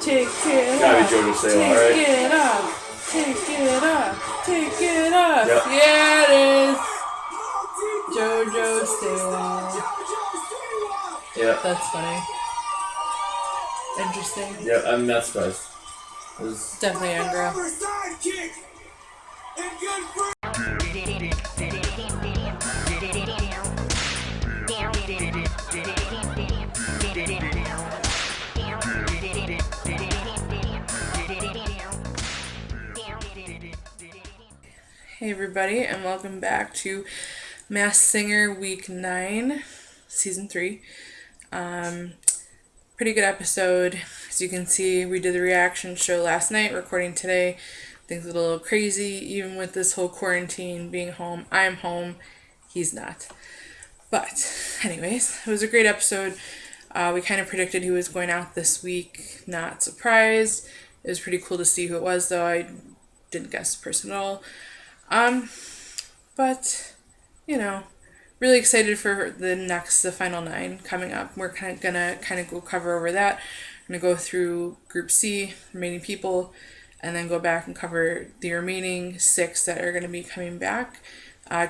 Take it Gotta off. be JoJo Siwa, right? Take it off. Take it off. Take it off. Yep. Yeah, it is. JoJo Siwa. Yeah. That's funny. Interesting. Yeah, I'm not surprised. It was... Definitely a young girl. Hey everybody, and welcome back to Masked Singer Week 9, Season 3. Pretty good episode. As you can see, we did the reaction show last night, recording today. Things are a little crazy, even with this whole quarantine, being home. I'm home, he's not. But, anyways, it was a great episode. We kind of predicted who was going out this week. Not surprised. It was pretty cool to see who it was, though. I didn't guess the person at all. But, you know, really excited for the final 9 coming up. We're gonna go cover over that. I'm gonna go through Group C, remaining people, and then go back and cover the remaining 6 that are gonna be coming back.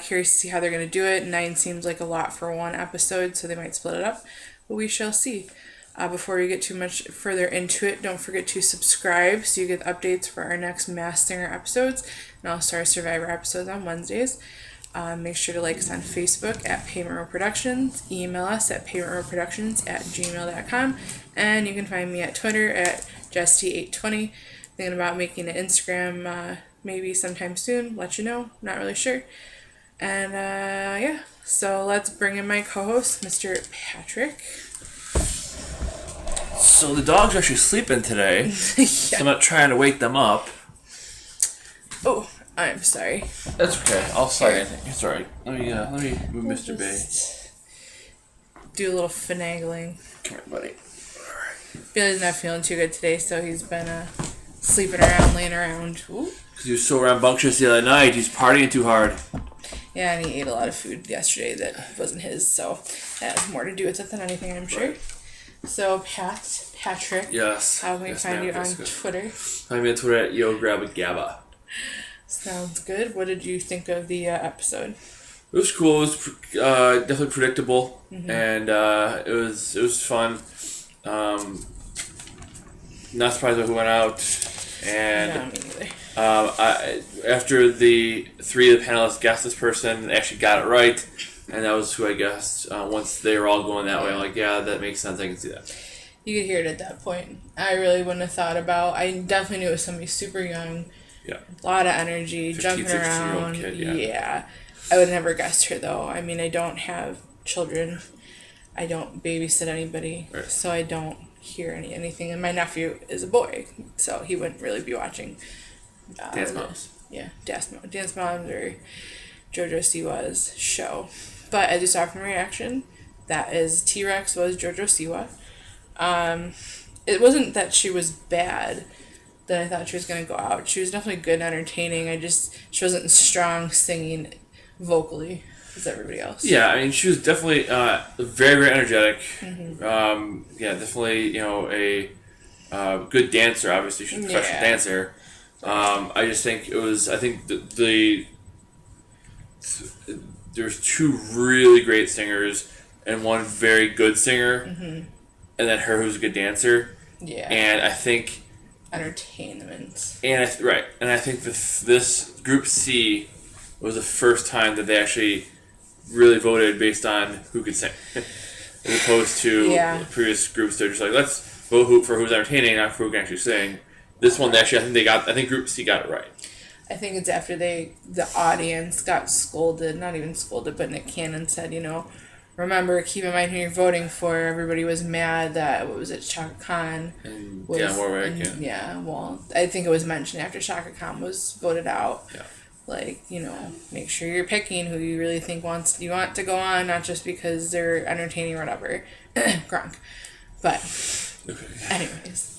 Curious to see how they're gonna do it. 9 seems like a lot for one episode, so they might split it up, but we shall see. Before we get too much further into it, don't forget to subscribe so you get updates for our next Masked Singer episodes and also our Survivor episodes on Wednesdays. Make sure to like us on Facebook at Payment Row Productions, email us at paymentrowproductions@gmail.com, and you can find me at Twitter at Justy820. Thinking about making an Instagram maybe sometime soon, let you know, not really sure. And yeah, so let's bring in my co-host, Mr. Patrick. So the dogs are actually sleeping today, so I'm not trying to wake them up. Oh, I'm sorry. That's okay. I'll slide anything. It's alright. Let me move Mr. Bay. Do a little finagling. Come here, buddy. Billy's not feeling too good today, so he's been sleeping around, laying around. Ooh. Because he was so rambunctious the other night, he's partying too hard. Yeah, and he ate a lot of food yesterday that wasn't his, so that has more to do with it than anything, I'm sure. Right. So, Patrick. Yes. How can we find you on Twitter? Find me on Twitter at YoGrabAGabba. Sounds good. What did you think of the episode? It was cool. It was definitely predictable, and it was fun. Not surprised by who went out, and no, me neither. After the 3 of the panelists guessed this person, they actually got it right, and that was who I guessed. Once they were all going that way, I'm like, yeah, that makes sense. I can see that. You could hear it at that point. I really wouldn't have thought about. I definitely knew it was somebody super young. Yeah. A lot of energy, 15, jumping around. Kid, yeah. I would have never guessed her, though. I mean, I don't have children. I don't babysit anybody. Right. So I don't hear anything. And my nephew is a boy, so he wouldn't really be watching. Dance Moms. Yeah, Dance Moms or JoJo Siwa's show. But as you saw from reaction, that is T-Rex was JoJo Siwa. It wasn't that she was bad that I thought she was going to go out. She was definitely good and entertaining. She wasn't strong singing vocally as everybody else. Yeah, I mean, she was definitely very, very energetic. Yeah, definitely, a good dancer, obviously. She's a professional dancer. I just think there's 2 really great singers and 1 very good singer, and then her who's a good dancer. Yeah. And I think entertainment. And I think this Group C was the first time that they actually really voted based on who could sing, as opposed to the previous groups. They're just like, let's vote for who's entertaining, not for who can actually sing. This one, actually, I think Group C got it right. I think it's after the audience got scolded, not even scolded, but Nick Cannon said, remember, keep in mind who you're voting for. Everybody was mad that, Chaka Khan was... Yeah, Warwick, yeah. Yeah, well, I think it was mentioned after Chaka Khan was voted out. Yeah. Like, make sure you're picking who you really think you want to go on, not just because they're entertaining or whatever. Gronk. But, anyways.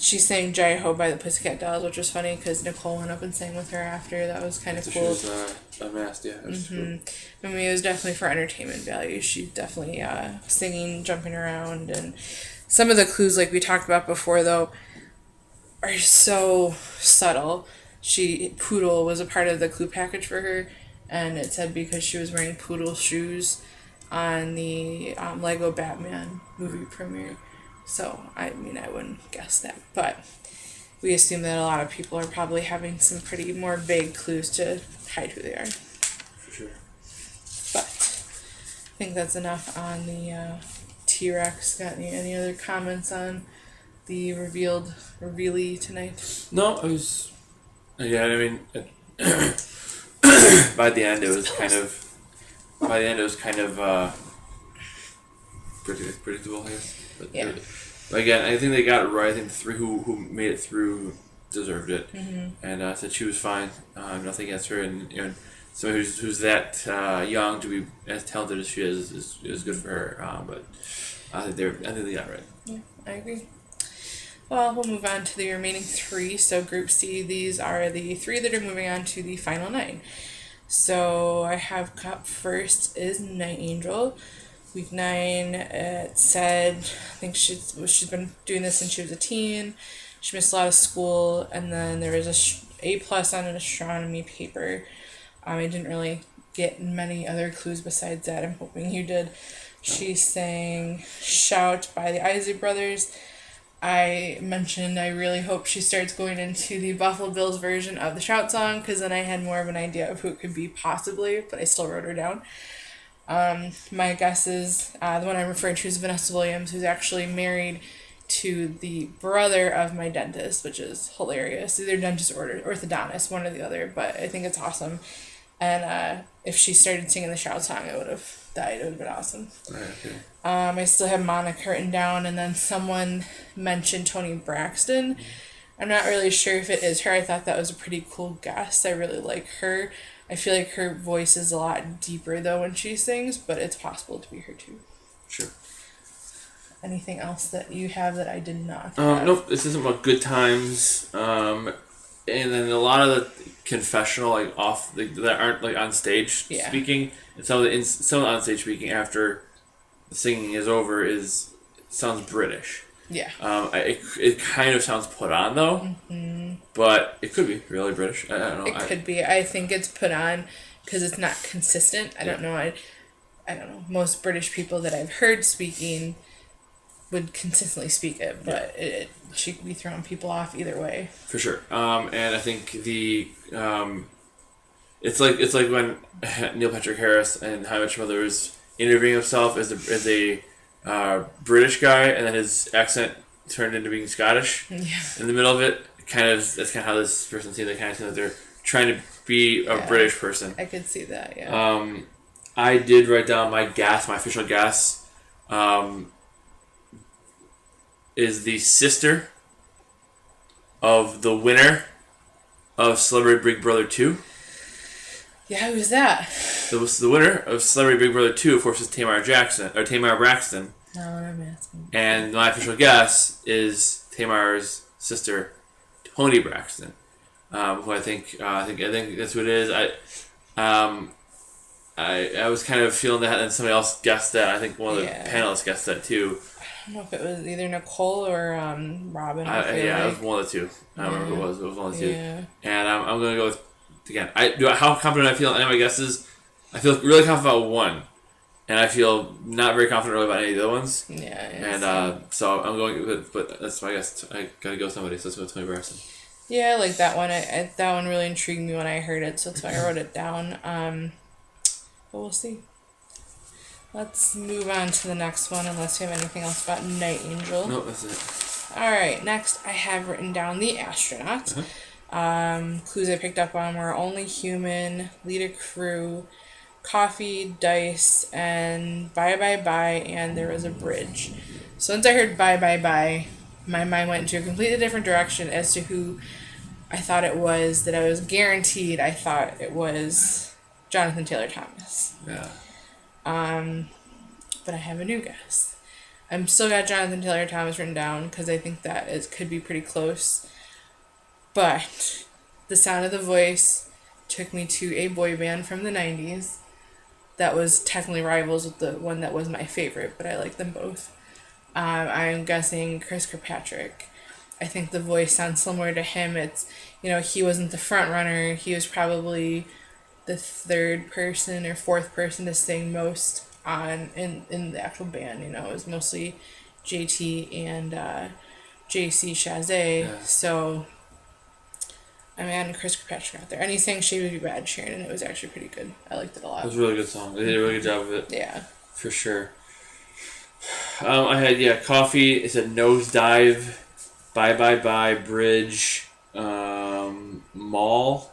she sang Jai Ho by the Pussycat Dolls, which was funny because Nicole went up and sang with her after. That was kind of cool. She was unmasked, yeah. Cool. I mean, it was definitely for entertainment value. She's definitely singing, jumping around, and some of the clues, like we talked about before, though, are so subtle. Poodle was a part of the clue package for her, and it said because she was wearing poodle shoes on the Lego Batman movie premiere. So, I mean, I wouldn't guess that. But we assume that a lot of people are probably having some pretty more vague clues to hide who they are. For sure. But I think that's enough on the T-Rex. Got any other comments on the revealee tonight? No, I was... Yeah, I mean... by the end, it was kind of... predictable, I guess. But yeah. Again, I think they got it right. I think the three who made it through deserved it, and said she was fine. Nothing against her, and somebody who's that young to be as talented as she is good for her. But I think they got it right. Yeah, I agree. Well, we'll move on to the remaining 3. So Group C, these are the 3 that are moving on to the final 9. So I have up first is Night Angel. Week 9, it said, I think she's been doing this since she was a teen. She missed a lot of school, and then there was A+ on an astronomy paper. I didn't really get many other clues besides that. I'm hoping you did. She sang Shout by the Isley Brothers. I mentioned I really hope she starts going into the Buffalo Bills version of the Shout song, because then I had more of an idea of who it could be possibly, but I still wrote her down. My guess is the one I'm referring to is Vanessa Williams, who's actually married to the brother of my dentist, which is hilarious. Either dentist or orthodontist, one or the other, but I think it's awesome. And if she started singing the Shout song, I would have died. It would have been awesome. Okay. I still have Monica written down, and then someone mentioned Toni Braxton. I'm not really sure if it is her. I thought that was a pretty cool guess. I really like her. I feel like her voice is a lot deeper, though, when she sings, but it's possible to be her, too. Sure. Anything else that you have that I did not have? Nope, this isn't about good times. And then a lot of the confessional, like, that aren't, like, on stage speaking, and some of the on stage speaking after the singing is over sounds British. Yeah. It kind of sounds put on, though. But it could be really British. I don't know. It could be. I think it's put on because it's not consistent. I don't know. I don't know. Most British people that I've heard speaking would consistently speak it, but she could be throwing people off either way. For sure. And I think it's like when Neil Patrick Harris and How I Met Your Mother was interviewing himself as a British guy, and then his accent turned into being Scottish in the middle of it. That's kind of how this person seems. They kind of seem like they're trying to be a British person. I could see that, yeah. I did write down my official guess, is the sister of the winner of Celebrity Big Brother 2. Yeah, who's that? The winner of Celebrity Big Brother 2, of course, is Tamar Braxton. No, I'm asking. And my official guess is Tamar's sister, Toni Braxton, who I think that's what it is. I was kind of feeling that, and somebody else guessed that. I think one of the panelists guessed that too. I don't know if it was either Nicole or Robin. It was one of the two. I don't remember who it was. It was one of the two. Yeah. And I'm going to go with, again, how confident I feel in any of my guesses. I feel really confident about one, and I feel not very confident really about any of the other ones. Yeah. And so I'm going with, but that's my guess. I gotta go with somebody, so let's go with Toni Braxton. Yeah, I like that one. That one really intrigued me when I heard it, so that's why I wrote it down. But we'll see. Let's move on to the next one, unless you have anything else about Night Angel. No, that's it. Alright, next I have written down the astronaut. Clues I picked up on were only human, lead a crew, coffee, dice, and bye bye bye, and there was a bridge. So once I heard bye bye bye, my mind went into a completely different direction as to who I thought it was, that I was guaranteed I thought it was Jonathan Taylor Thomas. Yeah. But I have a new guess. I'm still got Jonathan Taylor Thomas written down because I think that could be pretty close. But The Sound of the Voice took me to a boy band from the 90s that was technically rivals with the one that was my favorite, but I like them both. I'm guessing Chris Kirkpatrick. I think the voice sounds similar to him. It's, he wasn't the front runner. He was probably the third person or fourth person to sing most in the actual band. It was mostly JT and JC Chazé. Yeah. So I'm adding Chris Kirkpatrick out there. And he sang She Would Be Bad, Sharon, and it was actually pretty good. I liked it a lot. It was a really good song. They did a really good job of it. Yeah. For sure. I had, Coffee. It said Nosedive, Bye Bye Bye, Bridge, Mall.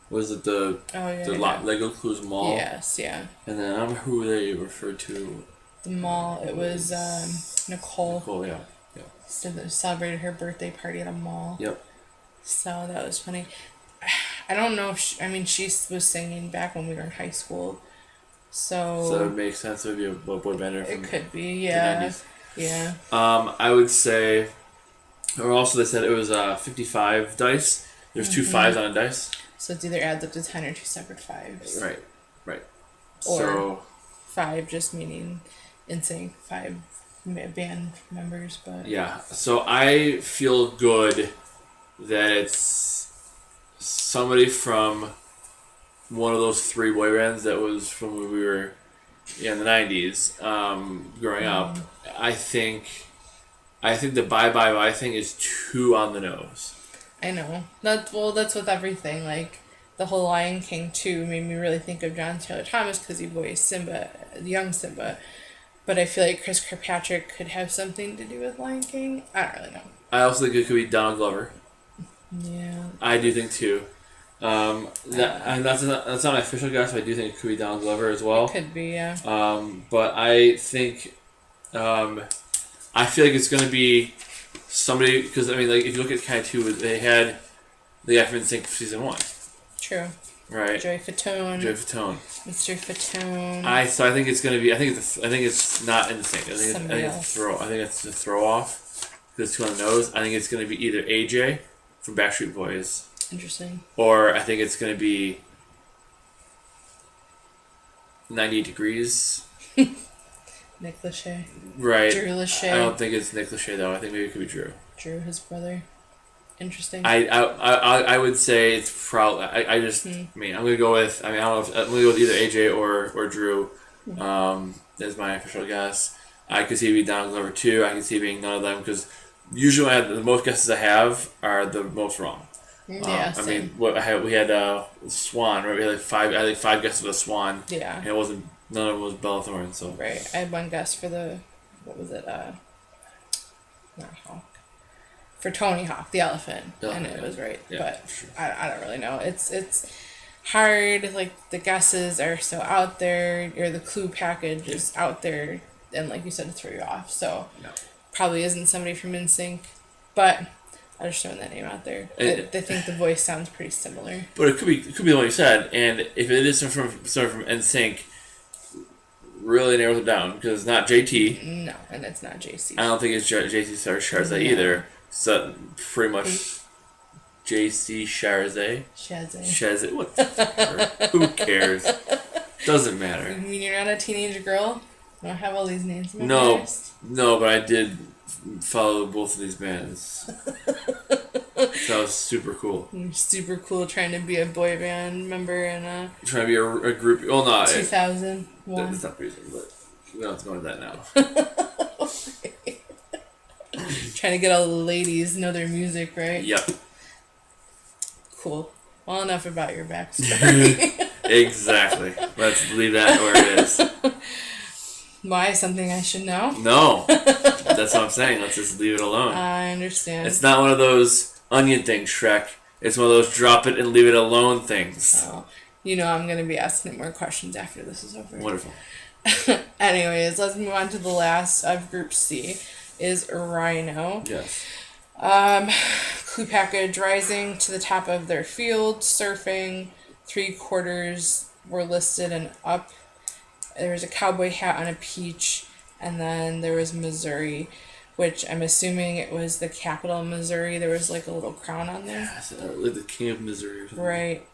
Was it the Lego Clues Mall? Yes, yeah. And then I don't know who they referred to. The Mall. It was Nicole. Nicole, yeah. So they celebrated her birthday party at a mall. Yep. So that was funny. I don't know if she was singing back when we were in high school. So it makes sense. It would be a boy band. It could be, yeah. Yeah. I would say, or also they said it was 55 dice. There's 2 5s on a dice. So it either adds up to 10 or 2 separate 5s. Right. Or 5 just meaning NSYNC, 5 band members, but... Yeah, so I feel good that it's somebody from one of those 3 boy bands that was from when we were in the 90s, growing up. I think the Bye Bye Bye thing is too on the nose. I know. That's with everything. Like, the whole Lion King 2 made me really think of John Taylor Thomas because he voiced Simba, young Simba. But I feel like Chris Kirkpatrick could have something to do with Lion King. I don't really know. I also think it could be Donald Glover. Yeah. I do think too. That's not my official guess, but I do think it could be Donald Glover as well. It could be, yeah. But I think, I feel like it's going to be somebody, because if you look at kind of 2, they had the guy from NSYNC season 1. True. Right. Joey Fatone. Mr. Fatone. So I think it's going to be. I think it's not NSYNC. I think it's a throw off. Because it's 2 on the nose. I think it's going to be either AJ from Backstreet Boys. Interesting. Or I think it's going to be 98 Degrees. Nick Lachey. Right. Drew Lachey. I don't think it's Nick Lachey though. I think maybe it could be Drew. Drew, his brother. Interesting. I would say it's probably. I'm gonna go with. I don't know if I'm gonna go with either AJ or Drew. Is my official guess. I could see it being Donald Glover too. I can see it being none of them because usually the most guesses I have are the most wrong. Yeah. We had Swan, right? We had 5 guesses of a Swan. Yeah. And it wasn't. None of them was Bella Thorne. So. Right. I had one guess for what was it? Not Hawk. For Tony Hawk, the elephant, and it was right. Yeah, but sure. I don't really know. It's hard. Like the guesses are so out there, or the clue package is out there, and like you said, to throw you off. So probably isn't somebody from NSYNC, but I'm just throwing that name out there. I think the voice sounds pretty similar. But it could be the one you said, and if it is someone from NSYNC, really narrows it down because it's not JT. No, and it's not JC. I don't think it's JC Chazé either. So pretty much JC Chazé. Chazé. What? Who cares? Doesn't matter. You mean you're not a teenage girl? I don't have all these names. No, but I did follow both of these bands. So that was super cool. Super cool trying to be a boy band member and trying to be a group. Well, not 2001. That's not reason, but we don't have to go into that now. Trying to get all the ladies know their music, right? Yep. Cool. Well, enough about your backstory. Exactly. Let's leave that where it is. Why? Something I should know? No. That's what I'm saying. Let's just leave it alone. I understand. It's not one of those onion things, Shrek. It's one of those drop it and leave it alone things. Oh. I'm going to be asking it more questions after this is over. Wonderful. Anyways, let's move on to the last of Group C. Is Rhino. Yes. Clue package: rising to the top of their field, surfing, 3/4 were listed and up. There was a cowboy hat on a peach, And then there was Missouri, which I'm assuming it was the capital of Missouri. There was like a little crown on there. Like the King of Missouri or something. Right.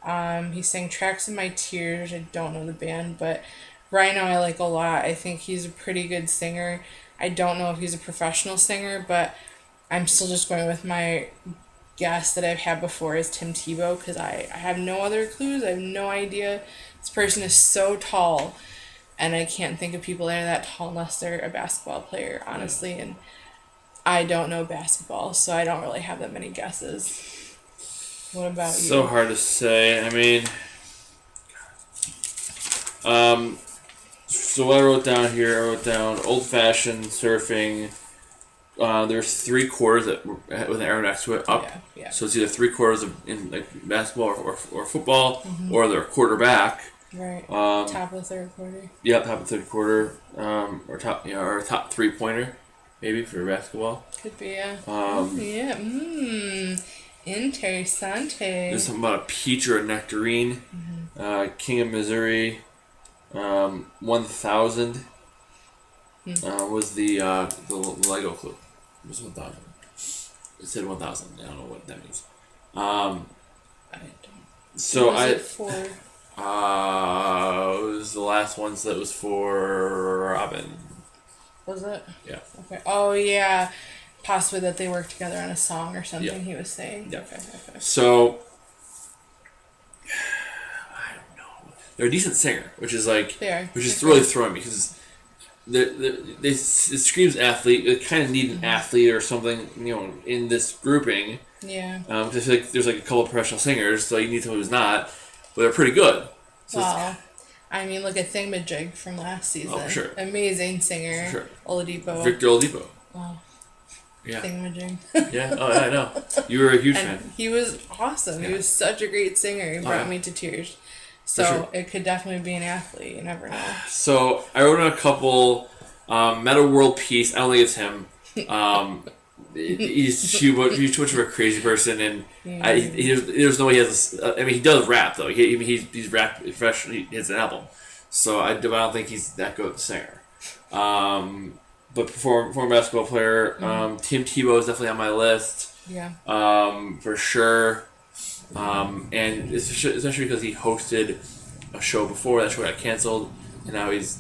He sang Tracks in My Tears. I don't know the band, but Rhino I like a lot. I think he's a pretty good singer. I don't know if he's a professional singer, but I'm still just going with my guess that I've had before is Tim Tebow because I have no other clues. I have no idea. This person is so tall, and I can't think of people that are that tall unless they're a basketball player, honestly. And I don't know basketball, so I don't really have that many guesses. What about you? So hard to say. I mean, so what I wrote down here, old-fashioned surfing. There's 3 quarters with an arrow next to it up. Yeah. So it's either 3 quarters in like basketball or football, or they're a quarterback. Right. Top of the 3rd quarter. Yeah, top of the 3rd quarter. Or top, or a top 3-pointer, maybe for basketball. Could be, yeah. Interessante. There's something about a peach or a nectarine. King of Missouri. 1,000 was the Lego clue. It was 1,000. It said 1,000. I don't know what that means. I don't. So what was it for? It was the last one, so that was for Robin. Was it? Yeah. Okay. Oh yeah, possibly that they worked together on a song or something. Yeah. He was saying. Yeah. Okay. So I don't know. They're a decent singer, which is like which is really throwing me because it screams athlete. They kind of need an athlete or something, in this grouping. Yeah. Because I feel like there's like a couple of professional singers, so you need someone who's not, but they're pretty good. So well, I mean, look at Thingamajig from last season. Oh, for sure. Amazing singer. For sure. Oladipo. Victor Oladipo. Wow. Yeah. Thingamajig. Yeah. Oh, I know. You were a huge fan. He was awesome. Yeah. He was such a great singer. He brought me to tears. So it could definitely be an athlete. You never know. So I wrote in a couple. Meta World Peace. I don't think it's him. He's too much of a crazy person, and there's no way he has. He does rap though. He's rap professionally. He has an album, so I don't think he's that good of a singer. But former basketball player, Tim Tebow is definitely on my list. Yeah. For sure. And especially because he hosted a show before that show got canceled, and now he's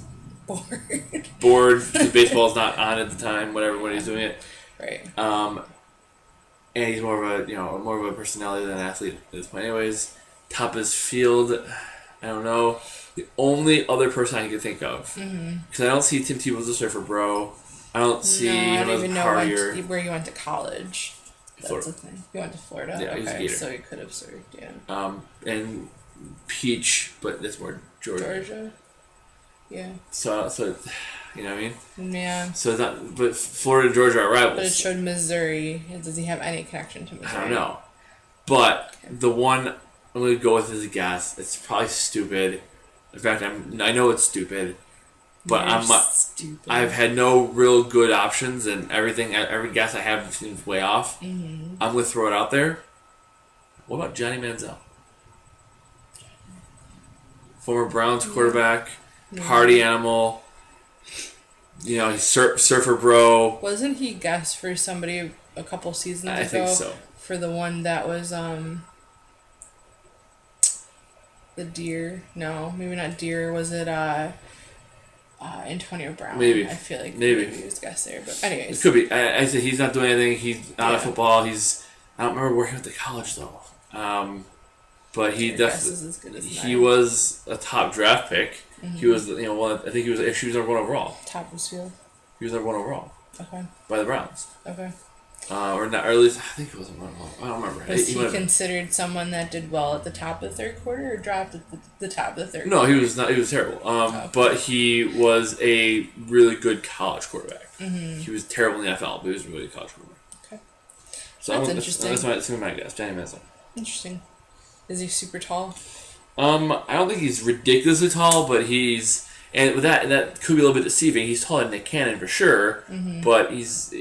bored because baseball's not on at the time. Whatever when he's doing it. Right. And he's more of a personality than an athlete at this point. Anyways, top of his field, I don't know. The only other person I can think of, because I don't see Tim Tebow as a surfer bro. I don't see him as a partier. Where you went to college. Florida. That's the thing. You went to Florida. Yeah, he was a Gator. So he could have served. Yeah. And Peach, but that's more Georgia. Yeah. So you know what I mean? Yeah. So it's not, but Florida and Georgia are rivals. But it showed Missouri. Does he have any connection to Missouri? I don't know. But the one I'm going to go with as a guess, it's probably stupid. In fact, I know it's stupid. But stupid. I've had no real good options, and every guess I have seems way off. I'm going to throw it out there. What about Johnny Manziel? Former Browns quarterback, party animal. He's surfer bro. Wasn't he guest for somebody a couple seasons ago? I think so. For the one that was the deer. No, maybe not deer. Was it Antonio Brown? Maybe. I feel like maybe he was guest there, but anyways. It could be. I said he's not doing anything. He's out of football. I don't remember where he went to college though. But he definitely he was a top draft pick. He was one. I think he was number 1 overall. Top of his field. He was number 1 overall. Okay. By the Browns. Okay. Or not, or at least I think it was number 1 overall. I don't remember. Was he considered someone that did well at the top of the 3rd quarter, or dropped at the top of the 3rd? No, he was not. He was terrible. But he was a really good college quarterback. He was terrible in the NFL, but he was a really good college quarterback. Okay. So that's interesting. That's my guess. Johnny Manziel. Interesting. Is he super tall? I don't think he's ridiculously tall, but and with that could be a little bit deceiving. He's taller than Nick Cannon for sure, but he's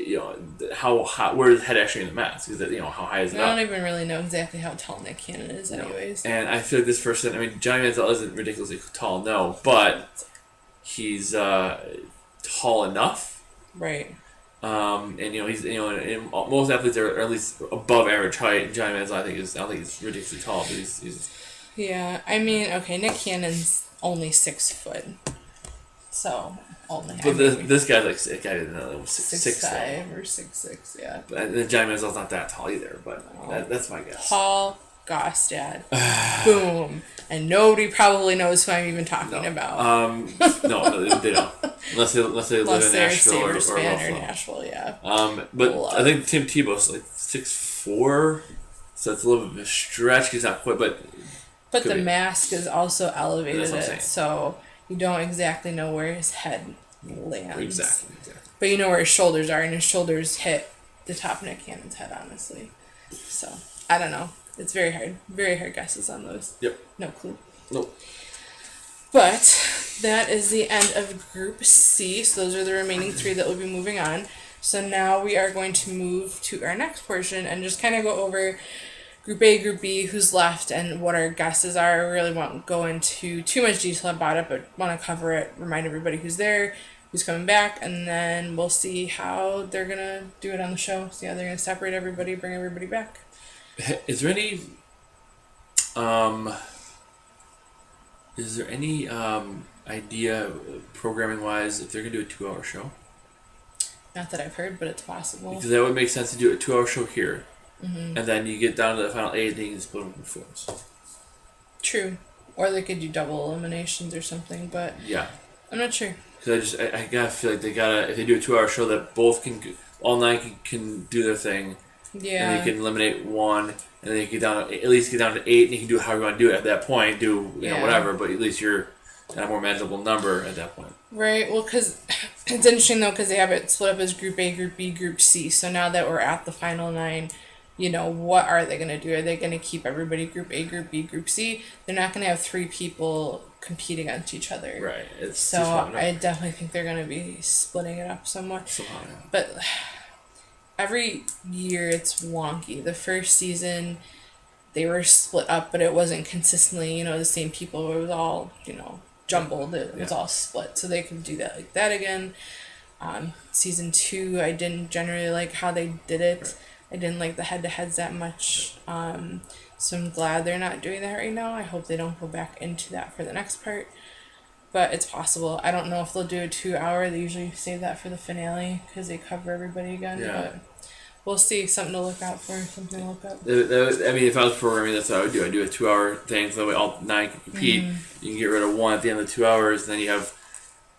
how high, where is his head actually in the mask? Is it how high is it? I don't even really know exactly how tall Nick Cannon is, anyways. And I feel like this person, Johnny Manziel isn't ridiculously tall, no, but he's tall enough. Right. And he's and most athletes are at least above average height. Johnny Manziel, I don't think he's ridiculously tall, but he's. Yeah, I mean, okay, Nick Cannon's only 6 foot, so only. But this guy's like a guy that 6'5" or 6'6", yeah. And then Johnny Manziel's not that tall either, but that's my guess. Paul Gostad, boom, and nobody probably knows who I'm even talking about. No, they don't, unless they live in Nashville or Buffalo. Nashville, yeah. But I think Tim Tebow's like 6'4", so it's a little bit of a stretch. He's not quite, but the mask is also elevated it, so you don't exactly know where his head lands. Exactly. But you know where his shoulders are, and his shoulders hit the top of Nick Cannon's head, honestly. So, I don't know. It's very hard guesses on those. Yep. No clue. Nope. But that is the end of Group C. So those are the remaining 3 that will be moving on. So now we are going to move to our next portion and just kind of go over Group A, Group B, who's left, and what our guesses are. I really won't go into too much detail about it, but want to cover it, remind everybody who's there, who's coming back, and then we'll see how they're going to do it on the show, see how they're going to separate everybody, bring everybody back. Is there any idea programming wise if they're gonna do a 2-hour show? Not that I've heard, but it's possible. Because that would make sense to do a 2-hour show here, and then you get down to the final 8, and then you can split them into 4s. True, or they could do double eliminations or something, but yeah, I'm not sure. Because I gotta feel like if they do a 2-hour show that both all 9 can do their thing. Yeah. And you can eliminate 1, and then you at least get down to 8, and you can do however you want to do it at that point. Do whatever, but at least you're at a more manageable number at that point. Right. Well, because it's interesting though, because they have it split up as Group A, Group B, Group C. So now that we're at the final 9, what are they gonna do? Are they gonna keep everybody Group A, Group B, Group C? They're not gonna have 3 people compete against each other. Right. So I definitely think they're gonna be splitting it up somewhat. Somehow, yeah. But every year it's wonky. The first season they were split up, but it wasn't consistently, the same people. It was all, jumbled. It was all split. So they could do that like that again. Season 2, I didn't generally like how they did it. Right. I didn't like the head-to-heads that much. So I'm glad they're not doing that right now. I hope they don't go back into that for the next part. But it's possible. I don't know if they'll do a 2-hour. They usually save that for the finale because they cover everybody again. Yeah. But we'll see. Something to look out for. Something to look up. If I was programming, that's what I would do. I'd do a 2-hour thing so that way all 9 can compete. You can get rid of 1 at the end of the 2 hours, and then you have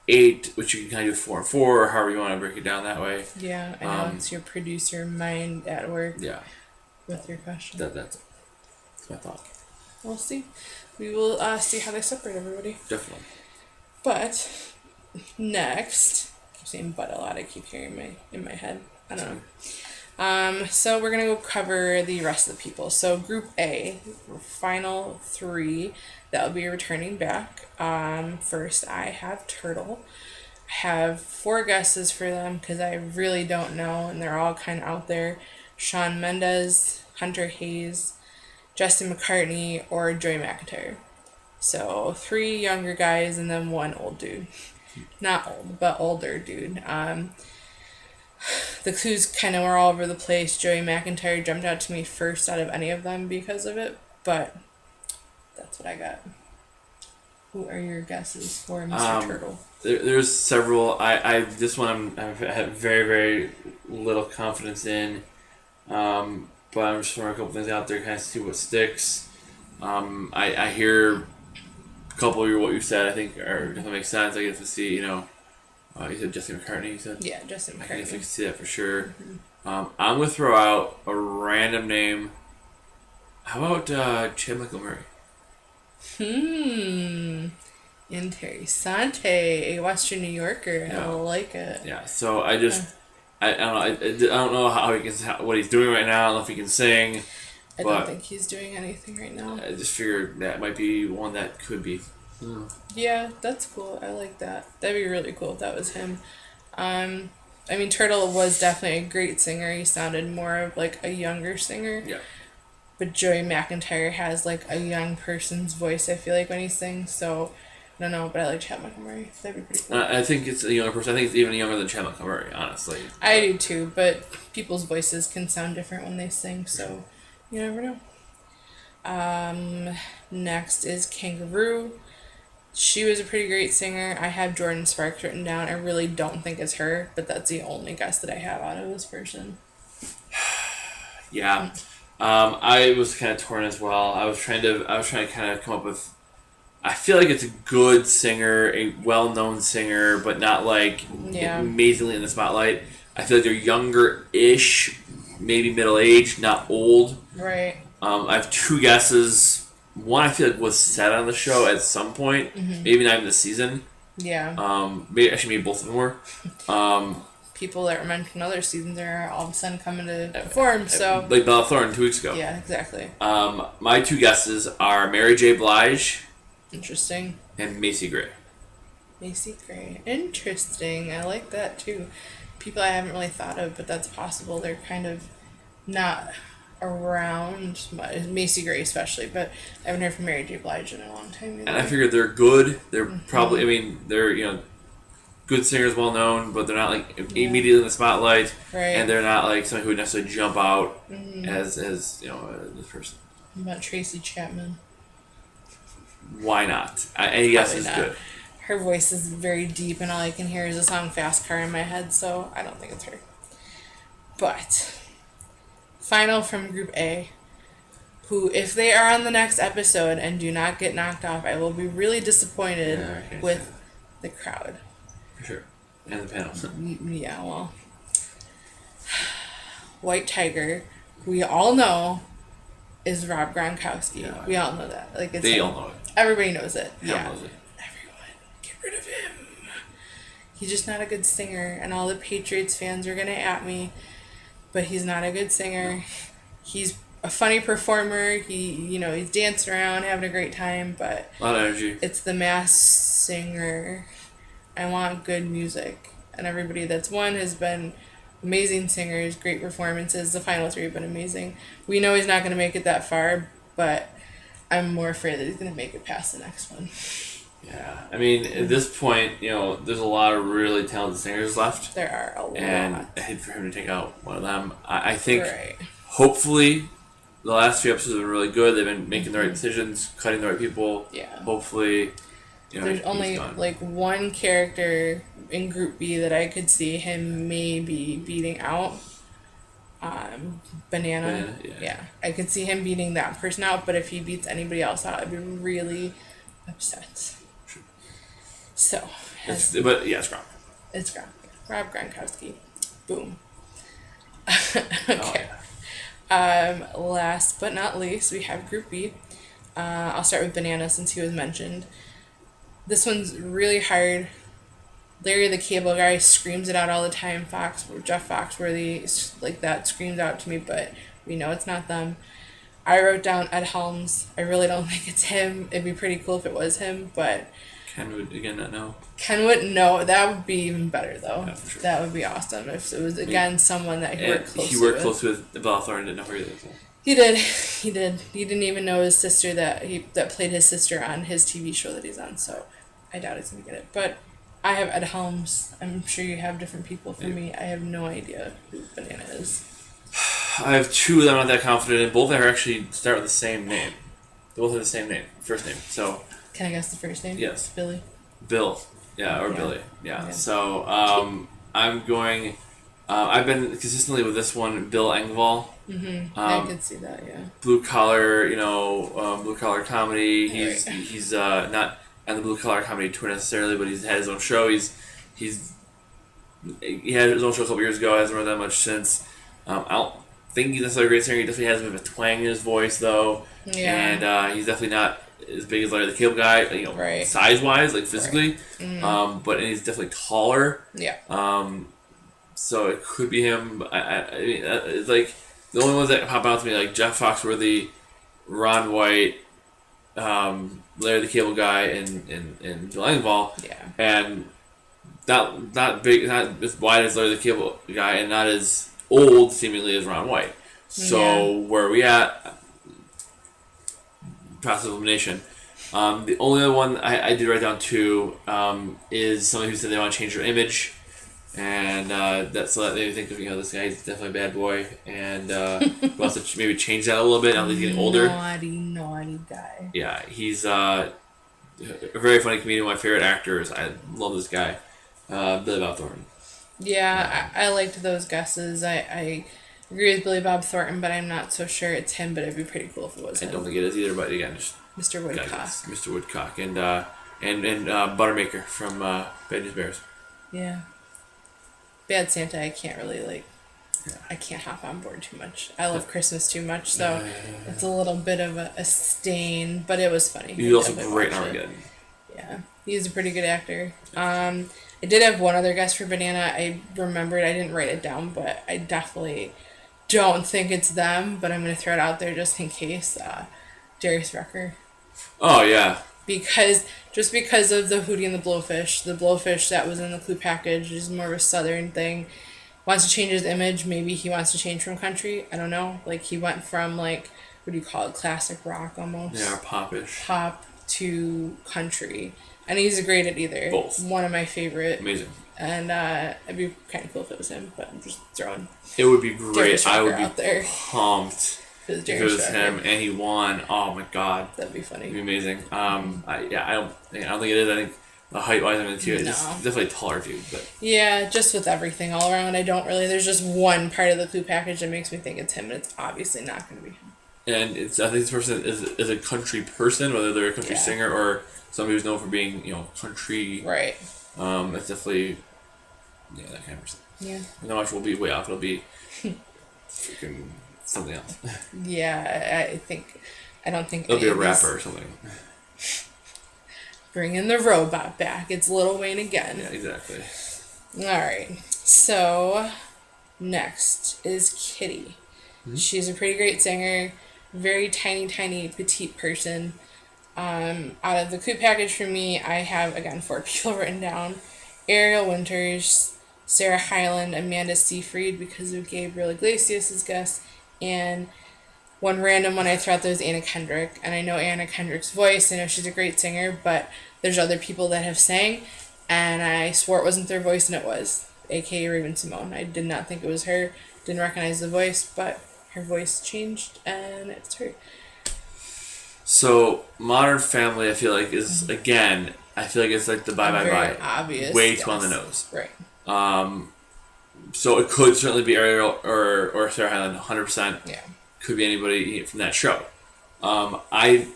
8, which you can kind of do 4 and 4, or however you want to break it down that way. Yeah, I know. It's your producer mind at work. Yeah. With your question. That's my thought. We'll see. We will see how they separate everybody. Definitely. But next, I keep saying "but" a lot. I keep hearing in my head. I don't know. So we're gonna go cover the rest of the people. So Group A, final 3 that will be returning back. First I have Turtle. I have 4 guesses for them because I really don't know, and they're all kind of out there. Shawn Mendes, Hunter Hayes, Jesse McCartney, or Joey McIntyre. So 3 younger guys and then 1 old dude. Not old, but older dude. The clues kind of were all over the place. Joey McIntyre jumped out to me first out of any of them because of it, but that's what I got. Who are your guesses for Mr. Turtle? There's several. This one I have very, very little confidence in, but I'm just throwing a couple things out there, kind of see what sticks. I hear a couple of what you said. I think definitely makes sense. I get to see, you said Jesse McCartney. You said Jesse McCartney. I guess I can see that for sure. Mm-hmm. I'm gonna throw out a random name. How about Chad Montgomery? Interessante. A Western New Yorker. Yeah. I like it. Yeah. So I don't know. I don't know what he's doing right now. I don't know if he can sing. I don't think he's doing anything right now. I just figured that might be one that could be. Yeah, that's cool. I like that. That'd be really cool if that was him. Turtle was definitely a great singer. He sounded more of like a younger singer. Yeah. But Joey McIntyre has like a young person's voice, I feel like, when he sings. So I don't know, but I like Chad Montgomery. That'd be pretty cool. I think it's a younger person. I think it's even younger than Chad Montgomery, honestly. I do too, but people's voices can sound different when they sing, so you never know. Next is Kangaroo. She was a pretty great singer. I have Jordan Sparks written down. I really don't think it's her, but that's the only guess that I have out of this person. Yeah. I was kind of torn as well. I was trying to kind of come up with. I feel like it's a good singer, a well-known singer, but not like amazingly in the spotlight. I feel like they're younger-ish, maybe middle-aged, not old. Right. I have two guesses. One I feel like was said on the show at some point, maybe not even this season. Yeah. Maybe both of them were. People that were mentioned in other seasons are all of a sudden coming to form. So like Bella Thorne 2 weeks ago. Yeah, exactly. My two guesses are Mary J. Blige. Interesting. And Macy Gray. Macy Gray. Interesting. I like that too. People I haven't really thought of, but that's possible. They're kind of not around much. Macy Gray especially, but I haven't heard from Mary J. Blige in a long time either. And I figured they're good. They're probably, I mean, they're, good singers, well known, but they're not like immediately in the spotlight. Right. And they're not like someone who would necessarily jump out as this person. What about Tracy Chapman? Why not? Any guess is good. Her voice is very deep, and all I can hear is the song Fast Car in my head, so I don't think it's her. But, final from Group A, who, if they are on the next episode and do not get knocked off, I will be really disappointed with the crowd. For sure. And the panel. Yeah, well. White Tiger, who we all know is Rob Gronkowski. Yeah. We all know that. Like it's they all know it. Everybody knows it. Hell knows it. Everyone, get rid of him. He's just not a good singer, and all the Patriots fans are gonna at me, but he's not a good singer. He's a funny performer. He's dancing around, having a great time, but a lot of energy. It's the mass singer. I want good music, and everybody that's won has been amazing singers, great performances. The final three have been amazing. We know he's not going to make it that far, but I'm more afraid that he's going to make it past the next one. Yeah. I mean, at this point, there's a lot of really talented singers left. There are a lot. And I hate for him to take out one of them. I think, hopefully, the last few episodes have been really good. They've been making the right decisions, cutting the right people. Yeah. Hopefully, there's only like one character in Group B that I could see him maybe beating out. Banana. Yeah. I could see him beating that person out, but if he beats anybody else out, I'd be really upset. Sure. So. It's Gronk. It's Gronk. Rob Gronkowski. Boom. Okay. Last but not least, we have Group B. I'll start with Banana since he was mentioned. This one's really hard. Larry the Cable Guy screams it out all the time. Jeff Foxworthy, like that, screams out to me, but we know it's not them. I wrote down Ed Helms. I really don't think it's him. It'd be pretty cool if it was him, but... Ken would, again, not know. Ken would know. That would be even better, though. Yeah, for sure. That would be awesome if it was, again, someone that he worked closely with. He worked closely with Bella Thorne, didn't know her either. So. He did. He didn't even know his sister that played his sister on his TV show that he's on, so I doubt he's going to get it. But I have Ed Helms. I'm sure you have different people for me. I have no idea who Banana is. I have two that I'm not that confident in. Both are actually start with the same name. They both have the same name, first name. So. Can I guess the first name? Yes. Billy. Bill. Yeah, or Billy. Yeah. So I'm going. I've been consistently with this one, Bill Engvall. Mm-hmm. I could see that. Yeah. Blue collar, blue collar comedy. He's not on the blue collar comedy tour necessarily, but he's had his own show. He had his own show a couple years ago. Hasn't run that much since. I don't think he's necessarily a great singer. He definitely has a bit of a twang in his voice, though. Yeah. And he's definitely not as big as Larry the Cable Guy, size-wise, like physically. Right. Mm-hmm. But he's definitely taller. Yeah. So it could be him. I mean, it's like the only ones that pop out to me, like Jeff Foxworthy, Ron White, Larry the Cable Guy, and Bill Engvall. Yeah. And not big, not as wide as Larry the Cable Guy, and not as old seemingly as Ron White. So where are we at? Process of elimination. The only other one I did write down too is somebody who said they want to change their image. And so that made me think of, this guy's definitely a bad boy, and wants to maybe change that a little bit now that he's getting older. Naughty guy. Yeah, he's a very funny comedian. One of my favorite actors. I love this guy, Billy Bob Thornton. Yeah, I liked those guesses. I agree with Billy Bob Thornton, but I'm not so sure it's him, but it'd be pretty cool if it was him. I don't think it is either, but again, just Mr. Woodcock. Mr. Woodcock, and Buttermaker from Bad News Bears. Yeah. Bad Santa, I can't really I can't hop on board too much. I love Christmas too much, so it's a little bit of a stain, but it was funny. He's also great in Armageddon. Yeah, he's a pretty good actor. I did have one other guess for Banana. I remembered, I didn't write it down, but I definitely don't think it's them, but I'm going to throw it out there just in case. Darius Rucker. Oh, yeah. Because of the Hootie and the Blowfish that was in the clue package is more of a southern thing. Wants to change his image. Maybe he wants to change from country. I don't know. He went from what do you call it? Classic rock almost. Yeah, popish. Pop to country, and he's great at either. Both. One of my favorite. Amazing. And it'd be kind of cool if it was him, but I'm just throwing. It would be great. I would be out there. pumped. If it was him and he won, oh my god, that'd be funny. It'd be amazing. I don't think it is. I think the height wise, it's definitely a taller dude. But yeah, just with everything all around, I don't really. There's just one part of the clue package that makes me think it's him, and it's obviously not going to be him. And I think this person is a country person, whether they're a country singer or somebody who's known for being country. Right. It's definitely that kind of person. Yeah. No much will be way off. It'll be freaking something else. Yeah, I don't think it'll be a rapper or something. Bringing the robot back. It's Lil Wayne again. Yeah, exactly. Alright, so next is Kitty. Mm-hmm. She's a pretty great singer, very tiny, petite person. Out of the clue package for me, I have, again, 4 people written down. Ariel Winters, Sarah Hyland, Amanda Seyfried, because of Gabriel Iglesias' guess, and one random one I threw out there was Anna Kendrick. And I know Anna Kendrick's voice. I know she's a great singer, but there's other people that have sang, and I swore it wasn't their voice, and it was, a.k.a. Raven-Symoné. I did not think it was her, didn't recognize the voice, but her voice changed, and it's her. So, Modern Family, I feel like, is, again, it's like the bye. Obvious. Way too on the nose. Right. So it could certainly be Ariel or Sarah Hyland, 100%. Yeah. Could be anybody from that show. I'm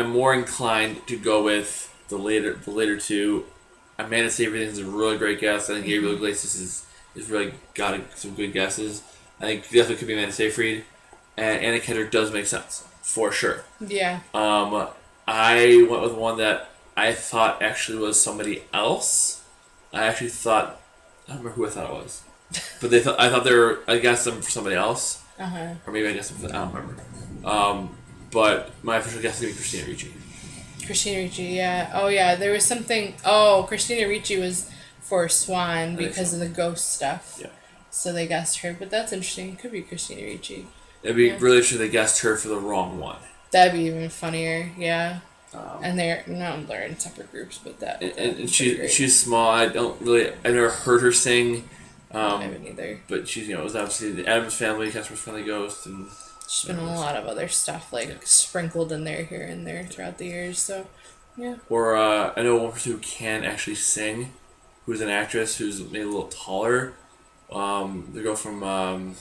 more inclined to go with the later two. Amanda Seyfried is a really great guess. I think Gabriel Iglesias is really got some good guesses. I think definitely could be Amanda Seyfried, and Anna Kendrick does make sense for sure. Yeah. I went with one that I thought actually was somebody else. I don't remember who I thought it was, but I thought I guessed them for somebody else. Or maybe I guessed them for, I don't remember. But my official guess is going to be Christina Ricci. Christina Ricci, yeah. Oh, yeah, there was something... Oh, Christina Ricci was for Swan because of the ghost stuff. Yeah. So they guessed her, but that's interesting. It could be Christina Ricci. It'd be really interesting if they guessed her for the wrong one. That'd be even funnier, yeah. And they're in separate groups, but and she's small. I've never heard her sing. I haven't either. But she's, it was obviously the Addams Family, Casper's Friendly Ghost, and she's been in a lot of other stuff, sprinkled in there, here and there throughout the years. So, yeah. Or I know one person who can actually sing, who's an actress who's maybe a little taller. The girl from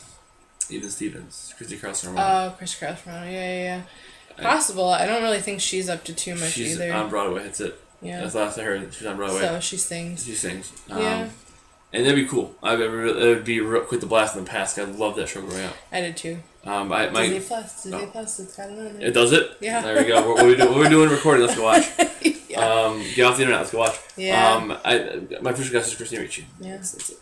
Even Stevens, Christy Carlson. Oh, Christy Carlson, yeah. Possible. I don't really think she's up to too much she's either. She's on Broadway. That's it. Yeah. That's the last I heard. She's on Broadway. So she sings. Yeah. And that'd be cool. It would be quite the blast in the past. I loved that show growing up. I did too. Disney Plus, it's got it on there. It does it? Yeah. There we go. What we're doing recording. Let's go watch. Yeah. Get off the internet. Let's go watch. Yeah. My first guess is Christina Ricci. Yeah. That's it.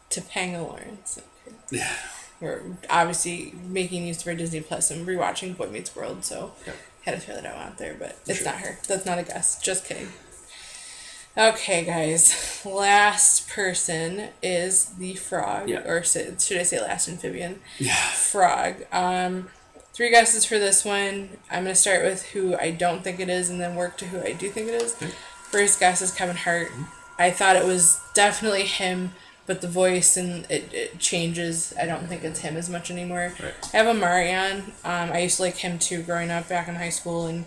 Topanga Lawrence. Okay. Yeah. We're obviously making use of our Disney Plus and rewatching Boy Meets World, so had to throw that out there, but it's not her. That's not a guess. Just kidding. Okay, guys. Last person is the frog, or should I say last amphibian? Yeah. Frog. 3 guesses for this one. I'm going to start with who I don't think it is and then work to who I do think it is. Okay. First guess is Kevin Hart. I thought it was definitely him, but the voice and it changes. I don't think it's him as much anymore. Right. I have Omarion. I used to like him too growing up back in high school, and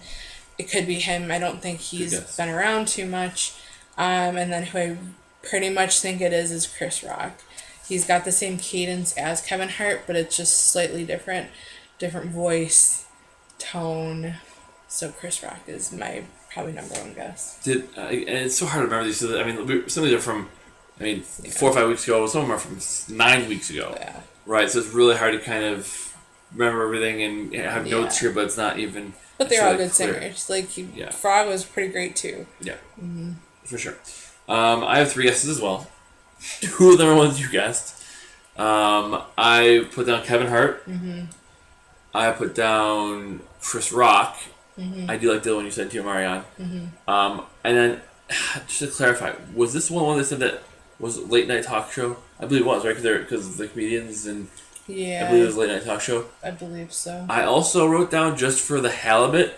it could be him. I don't think he's been around too much. And then who I pretty much think it is Chris Rock. He's got the same cadence as Kevin Hart, but it's just slightly different voice, tone. So Chris Rock is my probably number one guess. And it's so hard to remember these. I mean, some of these are from, 4 or 5 weeks ago. Some of them are from 9 weeks ago. Yeah. Right. So it's really hard to kind of remember everything and have notes here, but it's not even. But they're all good singers. Like Frog was pretty great too. Yeah. Mm-hmm. For sure. I have 3 guesses as well. 2 of them are ones you guessed. I put down Kevin Hart. Mm-hmm. I put down Chris Rock. Mm-hmm. I do like the one you said, Tio Marion. Mm-hmm. And then, just to clarify, was this one that said that was a late night talk show? I believe it was, right? Because of the comedians and yeah, I believe it was a late night talk show. I believe so. I also wrote down just for the halibut.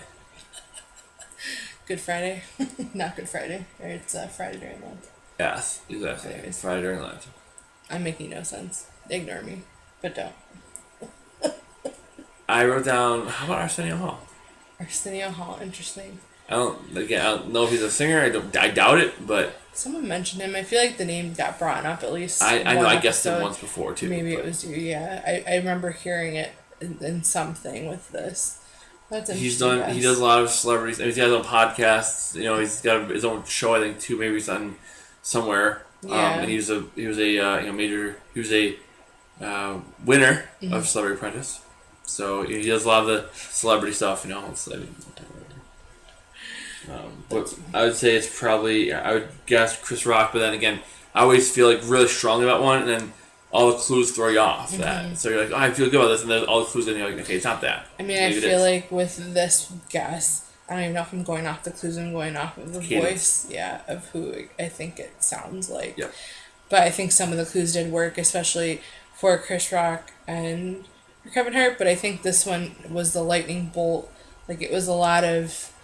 Good Friday, not Good Friday. Or it's Friday during Lent. Yes, exactly. Anyways. Friday during Lent. I'm making no sense. Ignore me, but don't. I wrote down, how about Arsenio Hall? Arsenio Hall, interesting. I don't know if he's a singer. I doubt it, but someone mentioned him. I feel like the name got brought up at least. I know. I guessed it once before too. Maybe it was you. Yeah, I remember hearing it in something with this. That's interesting. He does a lot of celebrities. He has his own podcasts. He's got his own show. I think too. Maybe he's on somewhere. Yeah. And he was a winner of Celebrity Apprentice. So he does a lot of the celebrity stuff. But I would say it's probably, I would guess Chris Rock, but then again, I always feel like really strongly about one, and then all the clues throw you off that. So you're like, I feel good about this, and then all the clues, and you're like, okay, it's not that. I mean, I feel like with this guess, I don't even know if I'm going off the clues, I'm going off of the voice, of who I think it sounds like. Yep. But I think some of the clues did work, especially for Chris Rock and for Kevin Hart, but I think this one was the lightning bolt. Like, it was a lot of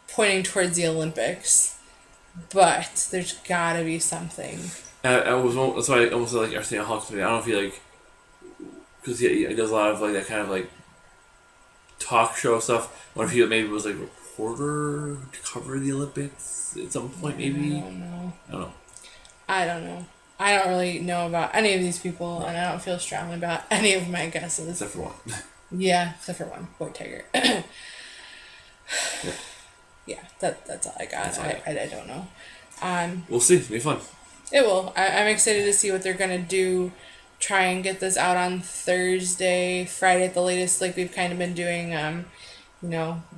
pointing towards the Olympics, but there's gotta be something. That's why I almost like Arsenio Hall to me. I don't feel like, because he does a lot of like that kind of like talk show stuff. I wonder if he maybe was like a reporter to cover the Olympics at some point. Maybe I don't know. I don't know. I don't really know about any of these people, and I don't feel strongly about any of my guesses. Except for one. Yeah, except for one. Boy Tiger. Yeah, that's all I got. I don't know. We'll see. It'll be fun. It will. I'm excited to see what they're going to do. Try and get this out on Thursday, Friday at the latest, like we've kind of been doing.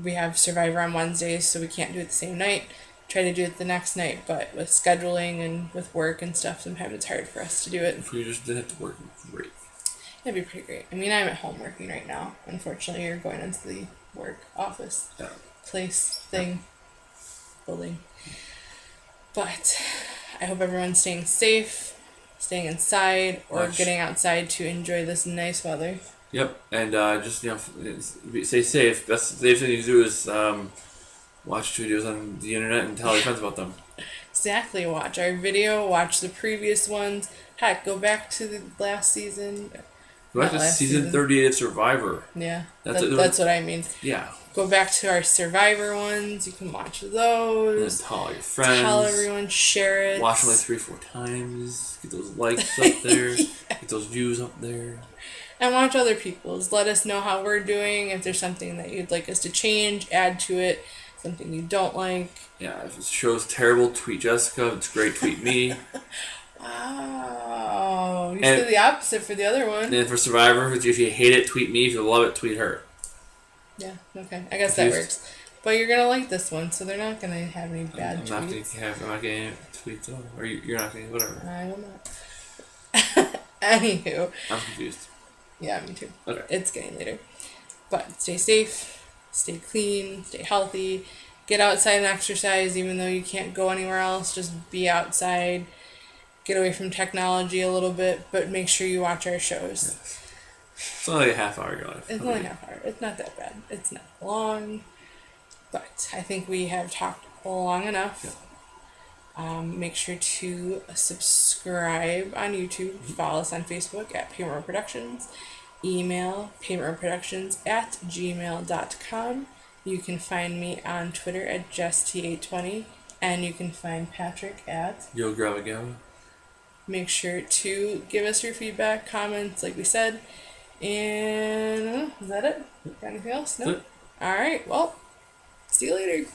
We have Survivor on Wednesdays, so we can't do it the same night. Try to do it the next night, but with scheduling and with work and stuff, sometimes it's hard for us to do it. If we just didn't have to work, great. That'd be pretty great. I mean, I'm at home working right now. Unfortunately, you're going into the work office. Yeah. Place thing building, but I hope everyone's staying safe, staying inside or getting outside to enjoy this nice weather. Yep, and just stay safe. Best safe thing you can do is watch videos on the internet and tell your friends about them. Exactly. Watch our video. Watch the previous ones. Heck, go back to the last season. Go back to season 38 of Survivor. Yeah, that's what I mean. Yeah. Go back to our Survivor ones. You can watch those. And tell all your friends. Tell everyone. Share it. Watch them like 3-4 times. Get those likes up there. Get those views up there. And watch other people's. Let us know how we're doing. If there's something that you'd like us to change, add to it. Something you don't like. Yeah, if the show's terrible, tweet Jessica. If it's great, tweet me. Wow. You said the opposite for the other one. And then for Survivor, if you hate it, tweet me. If you love it, tweet her. Yeah, okay. I guess that works. But you're going to like this one, so they're not going to have any bad tweets. I'm not going to tweet them. Or you're not going to, whatever. I will not. Anywho. I'm confused. Yeah, me too. Okay. It's getting later. But stay safe, stay clean, stay healthy. Get outside and exercise, even though you can't go anywhere else. Just be outside. Get away from technology a little bit, but make sure you watch our shows. Yes. It's only a half hour going. It's only half hour. It's not that bad. It's not long. But I think we have talked long enough. Make sure to subscribe on YouTube. Follow us on Facebook at Payment Road Productions. Email paymentroadproductions@gmail.com. You can find me on Twitter at JessT820. And you can find Patrick at Yo Grabba Gabba. Make sure to give us your feedback, comments, like we said. And is that it? Got anything else? No? Alright, well, see you later.